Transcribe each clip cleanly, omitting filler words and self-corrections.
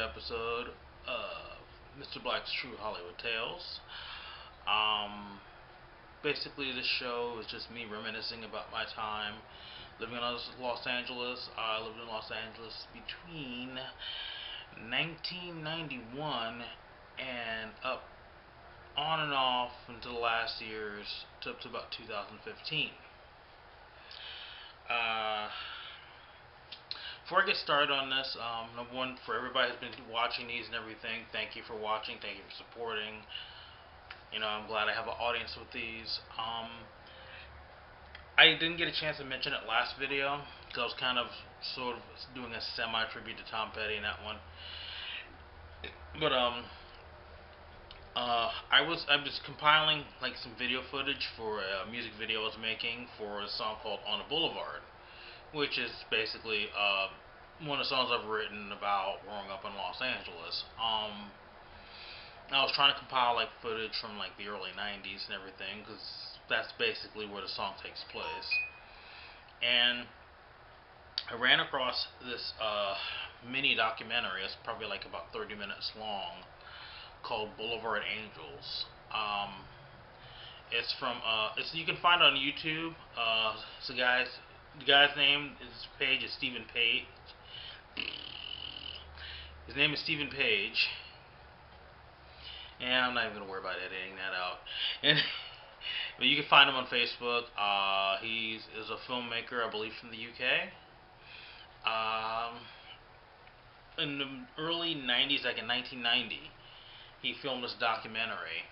episode of Mr. Black's True Hollywood Tales. Um, Basically, this show is just me reminiscing about my time living in Los Angeles. I lived in Los Angeles between 1991 and up on and off until the last years, up to about 2015. Before I get started on this, number one, for everybody who's been watching these and everything, thank you for watching, thank you for supporting. I'm glad I have an audience with these. I didn't get a chance to mention it last video, because I was kind of sort of doing a semi-tribute to Tom Petty in that one. But I'm just compiling like some video footage for a music video I was making for a song called On a Boulevard, which is basically one of the songs I've written about growing up in Los Angeles. I was trying to compile like footage from like the early 90s and everything, because that's basically where the song takes place. And I ran across this mini documentary. It's probably like about 30 minutes long, called Boulevard Angels. It's from you can find it on YouTube. So the guy's name, his page is Stephen Page. His name is Stephen Page, and I'm not even gonna worry about editing that out. And but you can find him on Facebook. He is a filmmaker, I believe, from the UK. In the early 90s, like in 1990, he filmed this documentary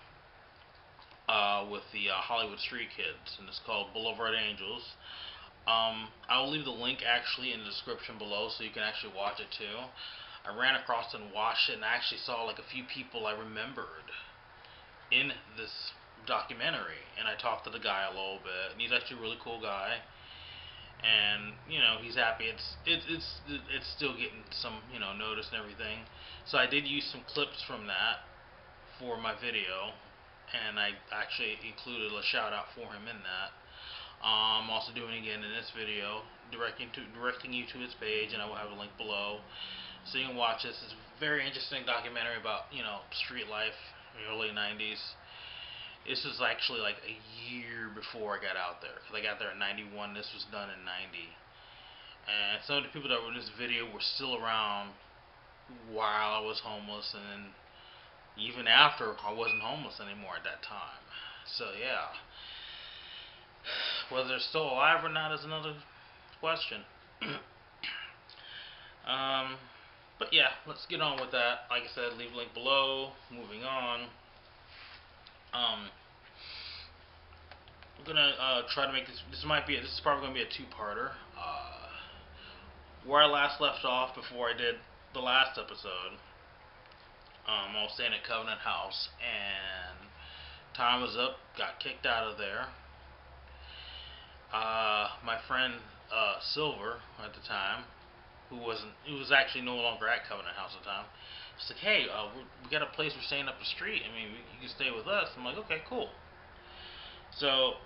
with the Hollywood street kids, and it's called Boulevard Angels. I'll leave the link actually in the description below, so you can actually watch it too. I ran across it and watched it, and I actually saw like a few people I remembered in this documentary, and I talked to the guy a little bit, and he's actually a really cool guy, and he's happy. It's still getting some notice and everything. So I did use some clips from that for my video, and I actually included a shout out for him in that. I'm also doing it again in this video, directing you to his page, and I will have a link below so you can watch this. It's a very interesting documentary about street life in the early 90s. This was actually like a year before I got out there, because I got there in 91. This was done in 90, and some of the people that were in this video were still around while I was homeless, and then even after I wasn't homeless anymore at that time. So yeah, whether they're still alive or not is another question. But yeah, let's get on with that. Like I said, leave a link below. Moving on. I'm gonna try to make this. This is probably gonna be a two-parter. Where I last left off before I did the last episode, I was staying at Covenant House, and time was up. Got kicked out of there. My friend Silver at the time, who was actually no longer at Covenant House at the time, was like, "Hey, we got a place we're staying up the street. I mean, you can stay with us." I'm like, "Okay, cool." So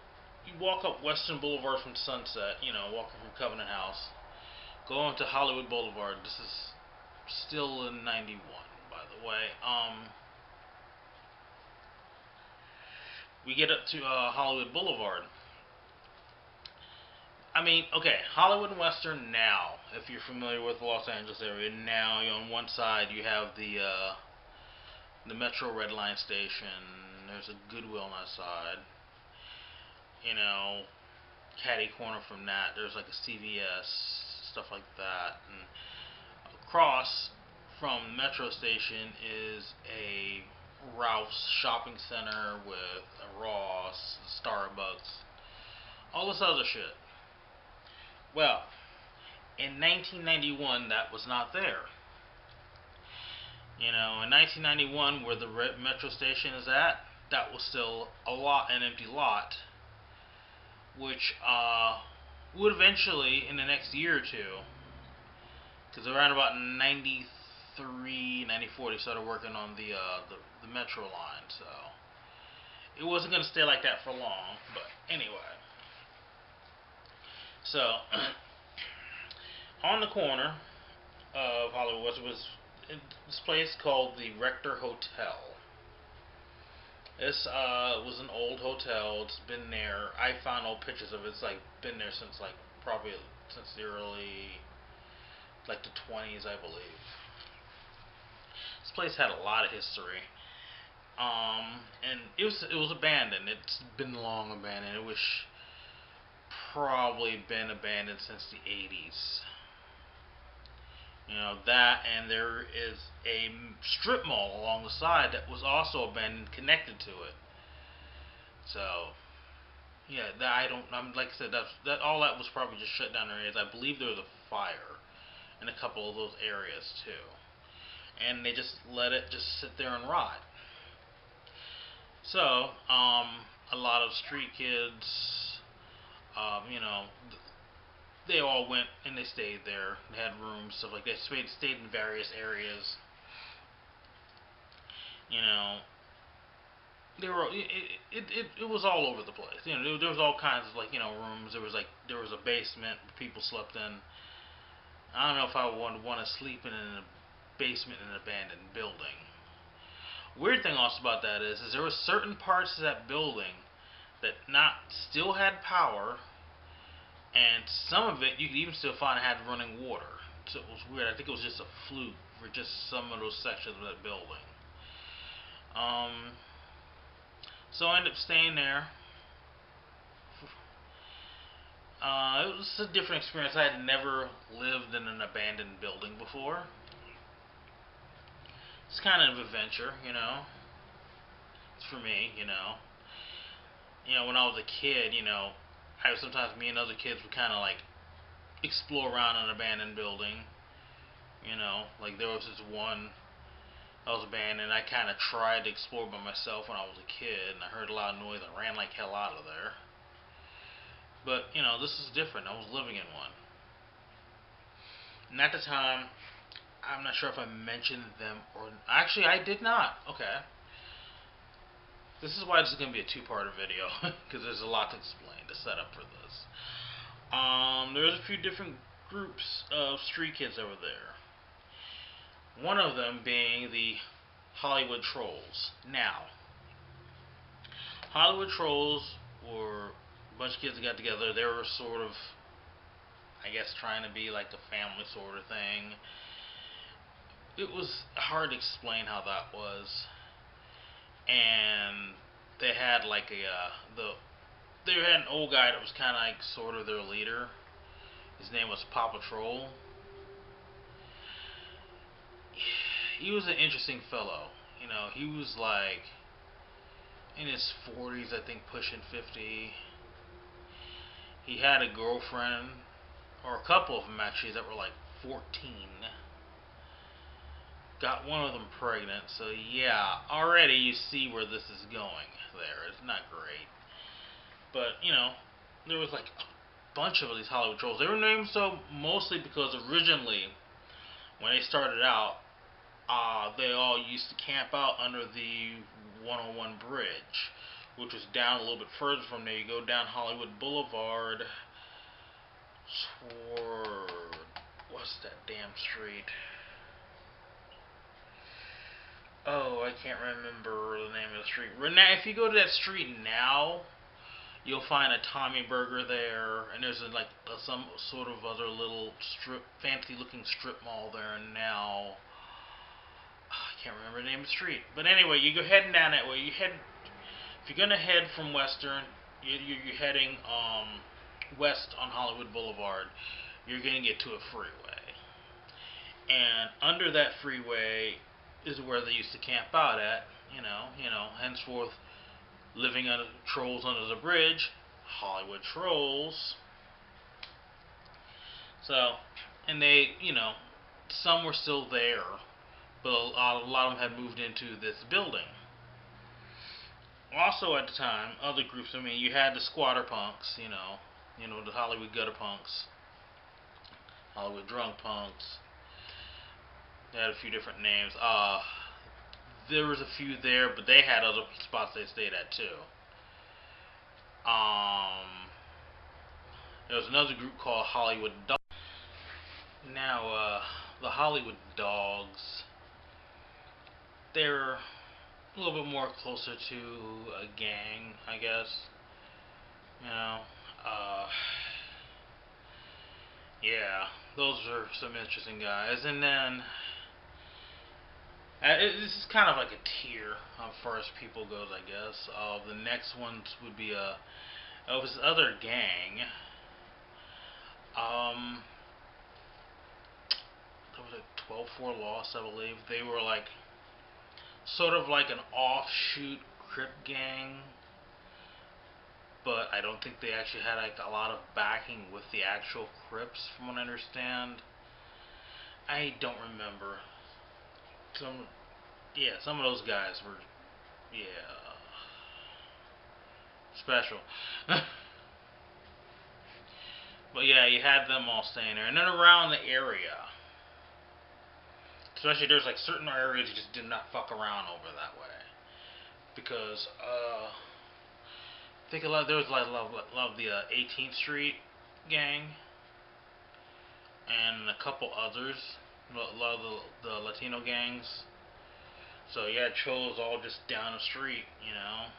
you walk up Western Boulevard from Sunset, walking from Covenant House, go on to Hollywood Boulevard. This is still in 91, by the way. We get up to Hollywood Boulevard. I mean, okay, Hollywood and Western now, if you're familiar with the Los Angeles area, now on one side you have the Metro Red Line station. There's a Goodwill on that side. Catty corner from that, there's like a CVS, stuff like that. And across from the Metro station is a Ralph's shopping center with a Ross, Starbucks, all this other shit. Well, in 1991, that was not there. In 1991, where the Metro station is at, that was still an empty lot, which would eventually, in the next year or two, because around about 93, 94, they started working on the Metro line, so it wasn't going to stay like that for long. But anyway, so on the corner of Hollywood was this place called the Rector Hotel. This was an old hotel. It's been there. I found old pictures of it. It's like been there since like probably since the early like the 20s, I believe. This place had a lot of history. And it was abandoned. It's been long abandoned. It was probably been abandoned since the 80s. You know that, and there is a strip mall along the side that was also abandoned, connected to it. So yeah, that I don't. I'm like I said, that all that was probably just shut down areas. I believe there was a fire in a couple of those areas too, and they just let it just sit there and rot. So a lot of street kids, you know, they all went and they stayed there. They had rooms, stuff like that. Stayed in various areas. You know, they were it was all over the place. You know, there was all kinds of like rooms. There was a basement people slept in. I don't know if I would want to sleep in a basement in an abandoned building. Weird thing also about that is there were certain parts of that building that not still had power, and some of it you could even still find had running water. So it was weird. I think it was just a fluke for just some of those sections of that building. Um, so I ended up staying there. It was a different experience. I had never lived in an abandoned building before. It's kind of an adventure, It's for me, when I was a kid, I sometimes me and other kids would kind of like explore around an abandoned building. Like there was this one that was abandoned. I kind of tried to explore by myself when I was a kid, and I heard a lot of noise. I ran like hell out of there. But this is different. I was living in one, and at the time, I'm not sure if I mentioned them or actually I did not. Okay, this is why this is going to be a two-parter video because there's a lot to explain to set up for this. There's a few different groups of street kids over there. One of them being the Hollywood Trolls. Now, Hollywood Trolls were a bunch of kids that got together. They were sort of, I guess, trying to be like a family sort of thing. It was hard to explain how that was. And they had like they had an old guy that was kind of like sort of their leader. His name was Papa Troll. He was an interesting fellow. He was like in his 40s, I think, pushing 50. He had a girlfriend, or a couple of them actually, that were like 14. Got one of them pregnant, so yeah, already you see where this is going there. It's not great. But, there was like a bunch of these Hollywood Trolls. They were named so mostly because originally, when they started out, they all used to camp out under the 101 bridge, which was down a little bit further from there. You go down Hollywood Boulevard toward, what's that damn street? Oh, I can't remember the name of the street. Now, if you go to that street now, you'll find a Tommy Burger there, and there's like some sort of other little fancy-looking strip mall there now. I can't remember the name of the street. But anyway, you go heading down that way. If you're gonna head from Western, you're heading west on Hollywood Boulevard. You're gonna get to a freeway, and under that freeway is where they used to camp out at. Henceforth, living under trolls under the bridge, Hollywood Trolls. So, and they, some were still there, but a lot of them had moved into this building. Also at the time, other groups, you had the squatter punks, the Hollywood gutter punks, Hollywood drunk punks. They had a few different names. There was a few there, but they had other spots they stayed at too. There was another group called Hollywood Dogs. Now, the Hollywood Dogs they're a little bit more closer to a gang, I guess. You know, uh, yeah, those are some interesting guys. And then this is kind of like a tier as far as people goes, I guess. The next ones would be this other gang. There was a 12-4 loss, I believe. They were like sort of like an offshoot Crip gang, but I don't think they actually had like a lot of backing with the actual Crips, from what I understand. I don't remember. Some of those guys were, yeah, special. But yeah, you had them all staying there, and then around the area, especially there's like certain areas you just did not fuck around over that way, because I think there was like a lot of the 18th Street gang and a couple others, a lot of the Latino gangs. So you had cholos all just down the street, you know.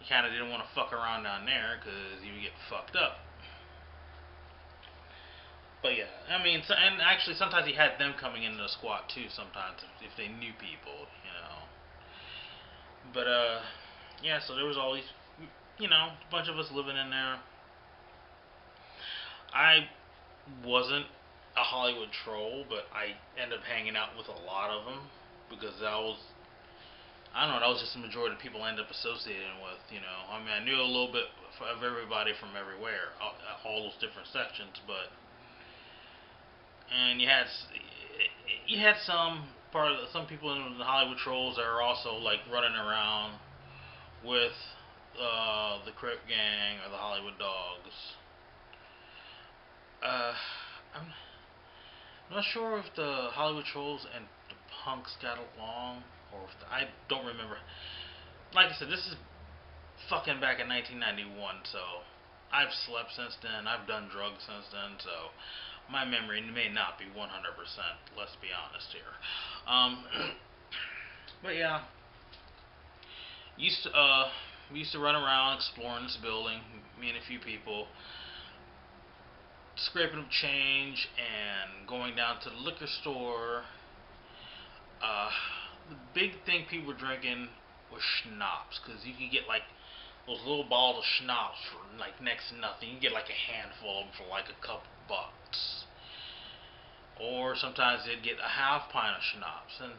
You kind of didn't want to fuck around down there because you would get fucked up. But yeah, I mean, and actually sometimes he had them coming into the squat too. Sometimes if they knew people, you know. But yeah. So there was all these, you know, a bunch of us living in there. I wasn't a Hollywood troll, but I ended up hanging out with a lot of them because I don't know, that was just the majority of people I ended up associating with, you know. I mean, I knew a little bit of everybody from everywhere, all those different sections, but and you had some people in the Hollywood trolls that are also like running around with the Crip gang or the Hollywood Dogs. I'm not sure if the Hollywood trolls and the punks got along, or if I don't remember. Like I said, this is fucking back in 1991, so I've slept since then. I've done drugs since then, so my memory may not be 100%. Let's be honest here. But yeah, we used to run around exploring this building, me and a few people, scraping up change and going down to the liquor store. The big thing people were drinking was schnapps, because you could get like those little bottles of schnapps for like next to nothing. You can get like a handful of them for like a couple bucks. Or sometimes they'd get a half pint of schnapps, and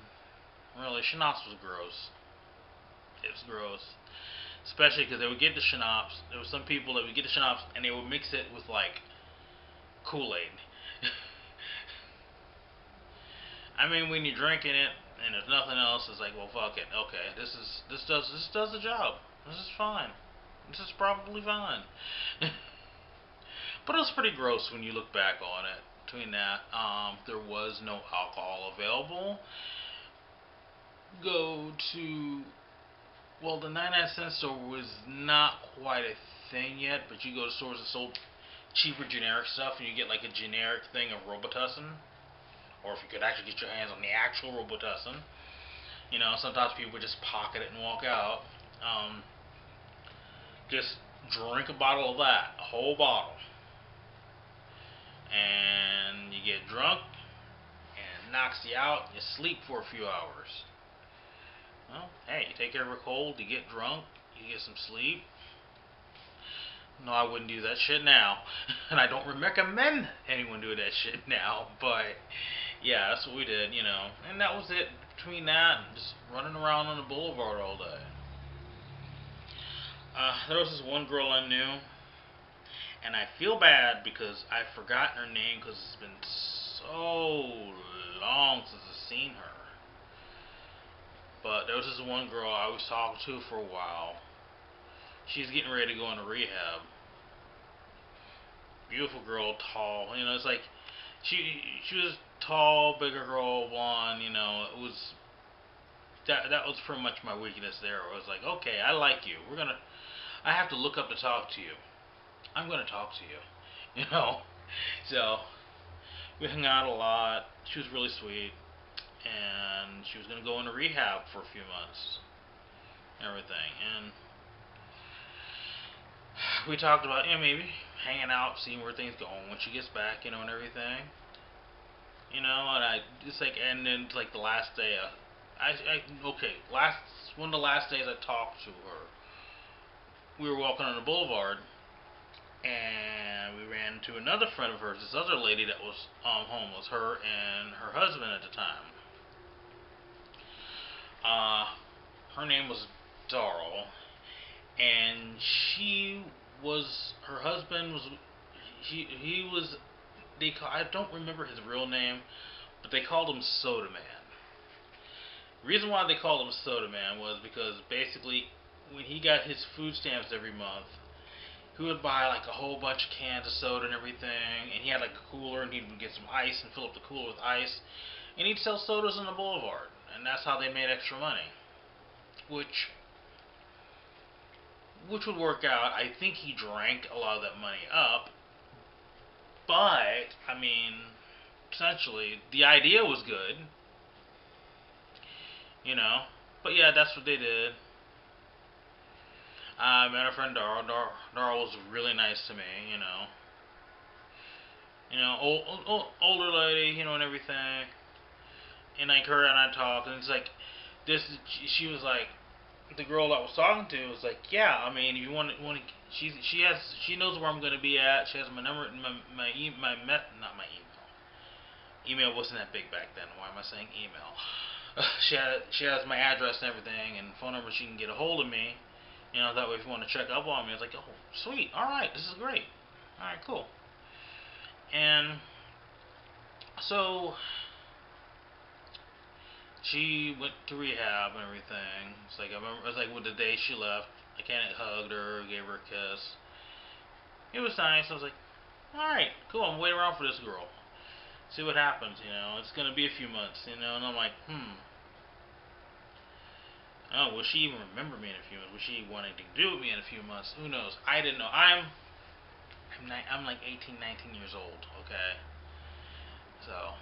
really, schnapps was gross. It was gross. Especially because they would get the schnapps. There were some people that would get the schnapps and they would mix it with like Kool-Aid. I mean, when you're drinking it and there's nothing else, it's like, well, fuck it. Okay, this does the job. This is fine. This is probably fine. But it was pretty gross when you look back on it. Between that, there was no alcohol available. Go to, well, the 99-cent store was not quite a thing yet, but you go to stores that sold cheaper generic stuff, and you get like a generic thing of Robitussin, or if you could actually get your hands on the actual Robitussin. You know, sometimes people would just pocket it and walk out. Just drink a bottle of that, a whole bottle, and you get drunk, and it knocks you out, and you sleep for a few hours. Well, hey, you take care of a cold, you get drunk, you get some sleep. No, I wouldn't do that shit now. And I don't recommend anyone do that shit now. But, yeah, that's what we did, you know. And that was it. Between that and just running around on the boulevard all day. There was this one girl I knew. And I feel bad because I've forgotten her name because it's been so long since I've seen her. But there was this one girl I was talking to for a while. She's getting ready to go into rehab. Beautiful girl, tall. You know, it's like she was tall, bigger girl, blonde. You know, it was that was pretty much my weakness there. I was like, okay, I like you. I have to look up to talk to you. I'm gonna talk to you. You know, so we hung out a lot. She was really sweet, and she was gonna go into rehab for a few months, and everything. And we talked about, maybe hanging out, seeing where things go when she gets back, and everything. And it's like, and then it's like the last day, one of the last days I talked to her, we were walking on the boulevard, and we ran into another friend of hers, this other lady that was homeless, her and her husband at the time. Her name was Darl, and her husband was, he was, I don't remember his real name, but they called him Soda Man. The reason why they called him Soda Man was because basically when he got his food stamps every month, he would buy like a whole bunch of cans of soda and everything, and he had like a cooler, and he would get some ice and fill up the cooler with ice, and he'd sell sodas on the boulevard, and that's how they made extra money, which would work out. I think he drank a lot of that money up, but I mean, essentially the idea was good, but yeah, that's what they did. I met her friend Darl. Darl was really nice to me, older lady, and everything. And like her and I talked, and it's like this. She was like, the girl that I was talking to was like, yeah, I mean, if you want, she knows where I'm gonna be at. She has my number, not my email. Email wasn't that big back then. Why am I saying email? She has my address and everything, and phone number. She can get a hold of me. That way if you want to check up on me, it's like, oh, sweet, alright, this is great. Alright, cool. And so she went to rehab and everything. It's like, I remember, it was like with the day she left, I kind of hugged her, gave her a kiss. It was nice. I was like, alright, cool, I'm waiting around for this girl. See what happens, it's going to be a few months, and I'm like, oh, will she even remember me in a few months? Was she wanting to do with me in a few months? Who knows? I didn't know. I'm like 18, 19 years old, okay? So,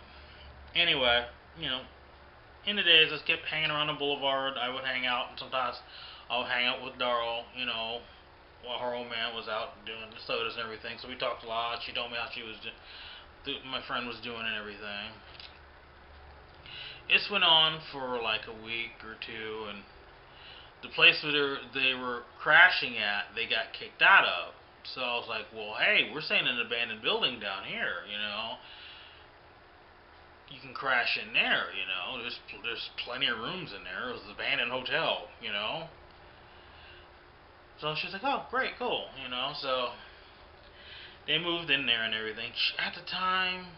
anyway, in the days, I just kept hanging around the boulevard. I would hang out, and sometimes I would hang out with Darl, while her old man was out doing the sodas and everything. So we talked a lot. She told me how my friend was doing and everything. This went on for like a week or two, and the place where they were crashing at, they got kicked out of. So I was like, well, hey, we're staying in an abandoned building down here, You can crash in there, There's plenty of rooms in there. It was an abandoned hotel, So she's like, oh, great, cool, So they moved in there and everything. At the time,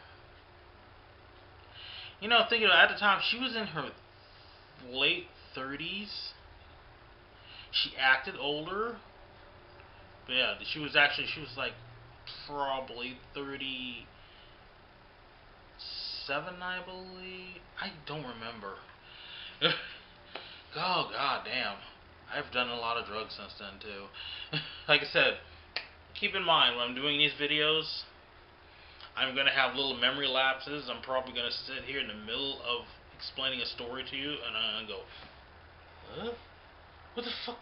thinking about it, at the time, she was in her late 30s. She acted older, but yeah, she was like probably 37, I believe. I don't remember. Oh, god damn. I've done a lot of drugs since then, too. Like I said, keep in mind, when I'm doing these videos, I'm going to have little memory lapses. I'm probably going to sit here in the middle of explaining a story to you, and I'm going to go, huh? What the fuck?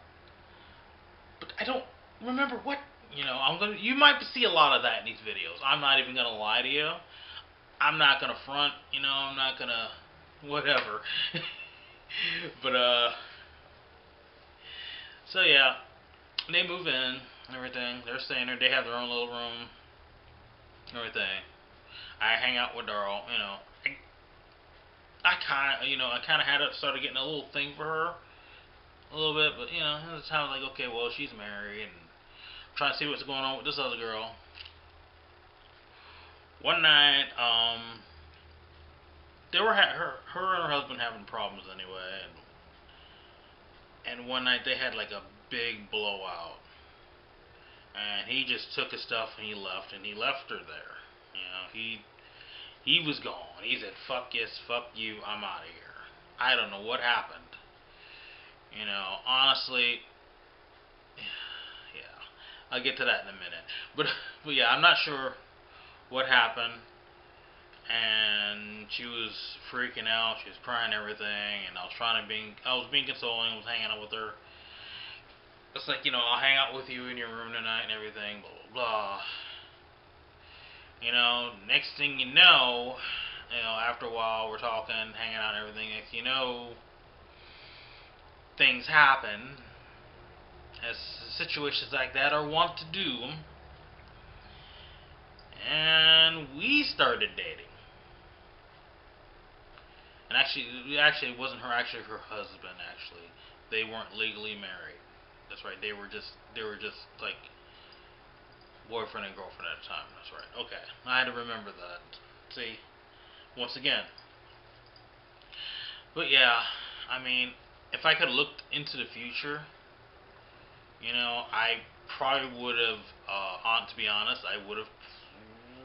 But I don't remember what, you might see a lot of that in these videos. I'm not even going to lie to you. I'm not going to front, I'm not going to, whatever. But, so yeah, they move in and everything. They're staying there. They have their own little room and everything. I hang out with Darl, I kind of started getting a little thing for her, a little bit, but at the time I was like, okay, well, she's married, and I'm trying to see what's going on with this other girl. One night, they were her and her husband having problems anyway, and one night they had like a big blowout, and he just took his stuff and he left her there. He was gone. He said, fuck yes, fuck you, I'm out of here. I don't know what happened. Honestly, yeah, I'll get to that in a minute. But yeah, I'm not sure what happened. and she was freaking out. She was crying and everything, and I was being consoling. I was hanging out with her. It's like, I'll hang out with you in your room tonight and everything, blah blah blah. Next thing you know, after a while we're talking, hanging out and everything. Next you know, things happen, as situations like that are wont to do, and we started dating. And actually, it wasn't her. Actually, her husband. Actually, they weren't legally married. That's right. They were just like boyfriend and girlfriend at the time. That's right. Okay, I had to remember that. See, once again. But yeah, I mean, if I could look into the future, I probably would have. To be honest, I would have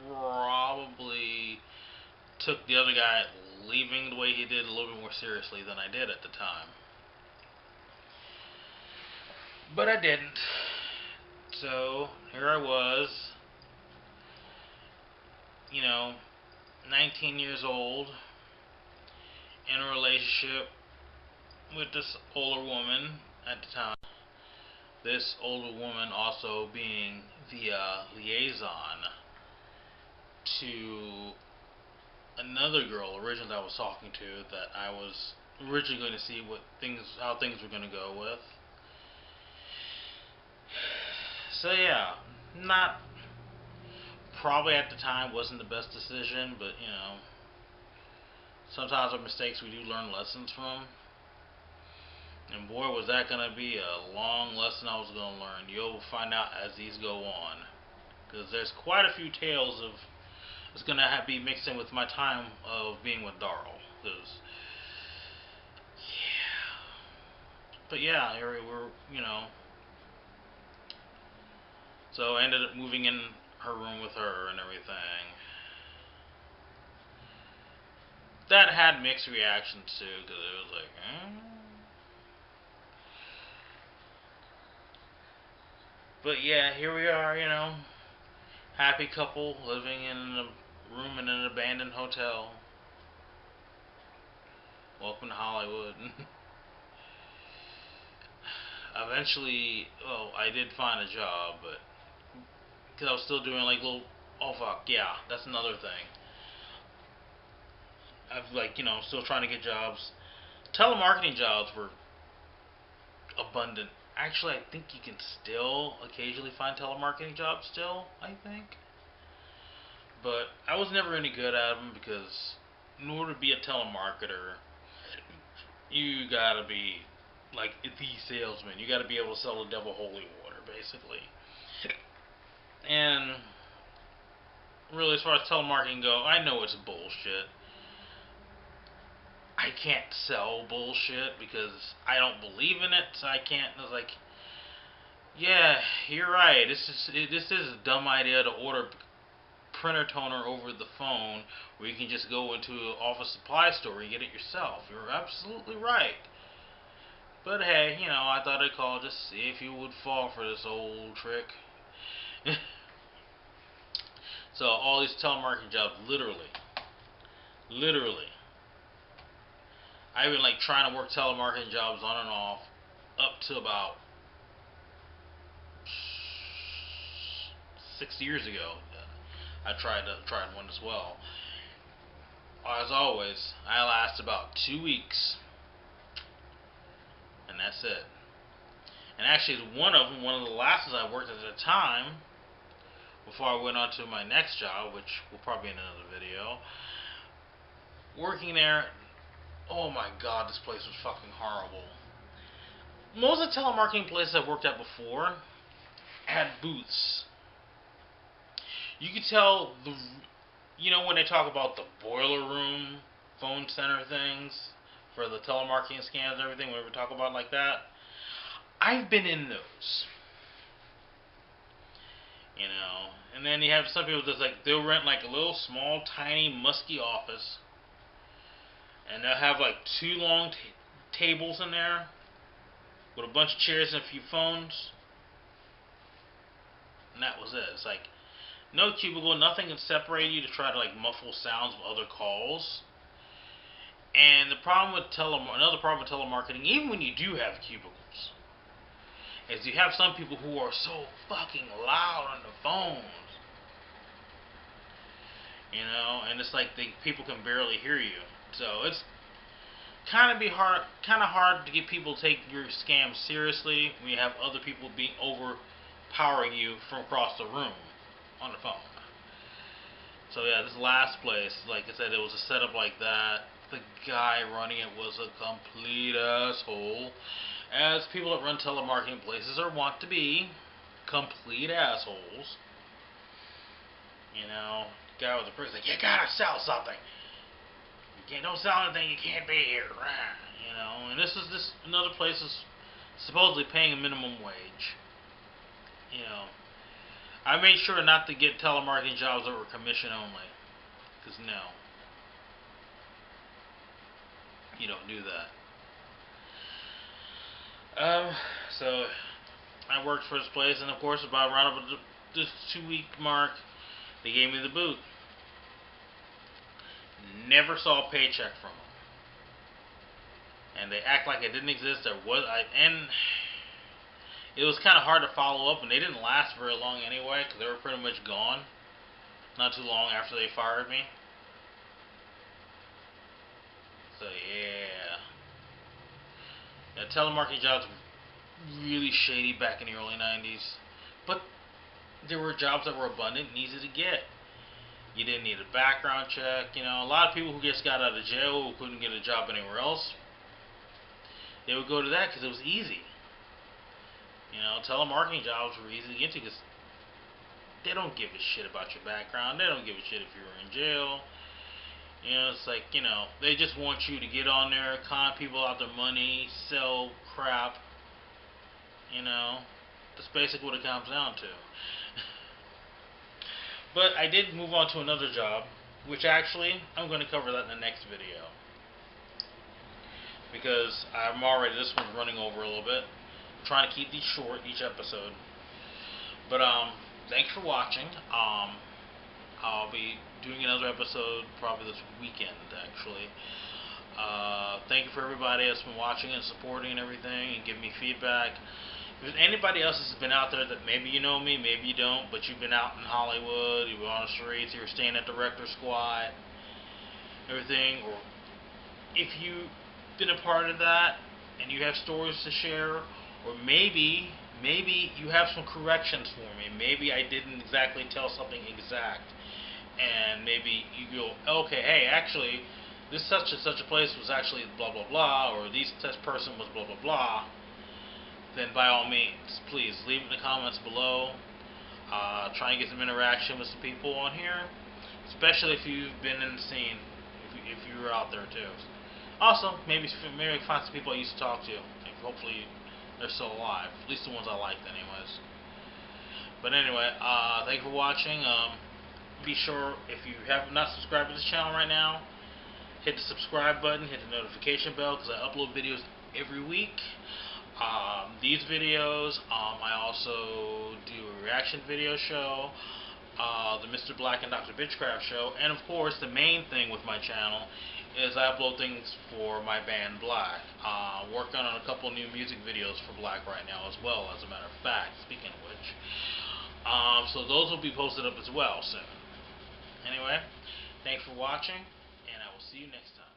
probably took the other guy leaving the way he did a little bit more seriously than I did at the time. But I didn't. So here I was, 19 years old, in a relationship with this older woman at the time. This older woman also being the liaison to another girl originally I was talking to, that I was originally going to see how things were going to go with. So yeah, not probably at the time wasn't the best decision, but sometimes our mistakes we do learn lessons from. And boy, was that going to be a long lesson I was going to learn. You'll find out as these go on, because there's quite a few tales of it's going to be mixed in with my time of being with Darl. Because, yeah. But yeah, here we're, so I ended up moving in her room with her and everything. That had mixed reactions too, because it was like, But yeah, here we are, happy couple living in a room in an abandoned hotel. Welcome to Hollywood. Eventually, I did find a job, but because I was still doing like little, yeah, that's another thing. I've still trying to get jobs. Telemarketing jobs were abundant. Actually, I think you can still occasionally find telemarketing jobs still, I think. But I was never any good at them, because in order to be a telemarketer, you gotta be like the salesman. You gotta be able to sell the devil holy water, basically. And really, as far as telemarketing go, I know it's bullshit. I can't sell bullshit because I don't believe in it, so I can't. I was like, yeah, you're right. This is a dumb idea to order printer toner over the phone, where you can just go into an office supply store and get it yourself. You're absolutely right. But hey, I thought I'd call just to see if you would fall for this old trick. So all these telemarketing jobs, literally, I've been trying to work telemarketing jobs on and off up to about 6 years ago. I tried one as well. As always, I last about 2 weeks, and that's it. And actually, one of the last ones I worked at the time, before I went on to my next job, which will probably be in another video, working there, oh my god, this place was fucking horrible. Most of the telemarketing places I've worked at before had booths. You could tell when they talk about the boiler room phone center things for the telemarketing scams and everything, whenever we talk about like that, I've been in those. And then you have some people that's they'll rent a little small tiny musky office, and they'll have 2 long tables in there with a bunch of chairs and a few phones, and that was it. It's No cubicle, nothing can separate you to try to like muffle sounds of other calls. And the problem with another problem with telemarketing, even when you do have cubicles, is you have some people who are so fucking loud on the phones. You know, and it's like people can barely hear you. So it's kind of hard to get people to take your scam seriously when you have other people being overpowering you from across the room on the phone. So yeah, this last place, like I said, it was a setup like that. The guy running it was a complete asshole, as people that run telemarketing places are wont to be, complete assholes. You know, guy with the prick like, you gotta sell something. Don't sell anything, you can't be here. You know, and this another place is supposedly paying a minimum wage. You know, I made sure not to get telemarketing jobs that were commission only, because no, you don't do that. So I worked for this place, and of course, about around this 2-week mark, they gave me the boot. Never saw a paycheck from them, and they act like it didn't exist. And it was kind of hard to follow up, and they didn't last very long anyway, because they were pretty much gone not too long after they fired me. So yeah, telemarketing jobs were really shady back in the early 90s, but there were jobs that were abundant and easy to get. You didn't need a background check. You know, a lot of people who just got out of jail who couldn't get a job anywhere else, they would go to that because it was easy. You know, telemarketing jobs were easy to get to because they don't give a shit about your background. They don't give a shit if you were in jail. You know, it's like, you know, they just want you to get on there, con people out their money, sell crap. You know, that's basically what it comes down to. But I did move on to another job, which actually, I'm going to cover that in the next video. Because this one's running over a little bit. I'm trying to keep these short, each episode. But, thanks for watching. I'll be doing another episode probably this weekend, actually. Thank you for everybody that's been watching and supporting and everything and giving me feedback. If there's anybody else that's been out there that maybe you know me, maybe you don't, but you've been out in Hollywood, you were on the streets, you were staying at the Rector Squad, everything, or if you've been a part of that and you have stories to share, or maybe you have some corrections for me. Maybe I didn't exactly tell something exact, and maybe you go, okay, hey, actually, this such and such a place was actually blah blah blah, or this person was blah blah blah. Then by all means, please leave it in the comments below. Try and get some interaction with some people on here, especially if you've been in the scene, if you were out there too. Also, maybe find some people I used to talk to. Hopefully, they're still alive. At least the ones I liked, anyways. But anyway, thank you for watching. Be sure, if you have not subscribed to this channel right now, hit the subscribe button, hit the notification bell, because I upload videos every week. These videos, I also do a reaction video show, the Mr. Blak and Dr. Bitchcraft show, and of course the main thing with my channel is I upload things for my band Blak. Working on a couple new music videos for Blak right now as well, as a matter of fact, speaking of which. So those will be posted up as well soon. Anyway, thanks for watching, and I will see you next time.